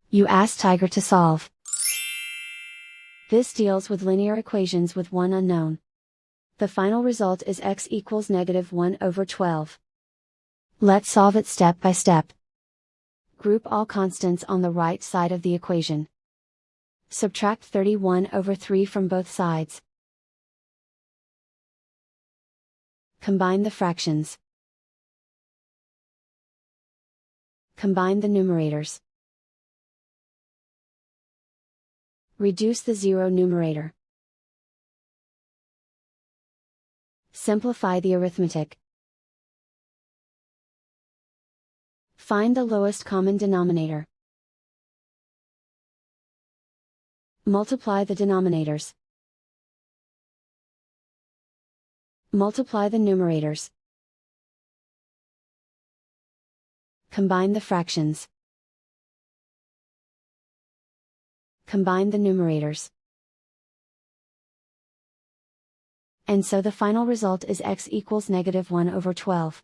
You ask Tiger to solve. This deals with linear equations with one unknown. The final result is x equals -1/12. Let's solve it step by step. Group all constants on the right side of the equation. Subtract 31/3 from both sides. Combine the fractions. Combine the numerators. Reduce the zero numerator. Simplify the arithmetic. Find the lowest common denominator. Multiply the denominators. Multiply the numerators. Combine the fractions. Combine the numerators. And so the final result is x equals -1/12.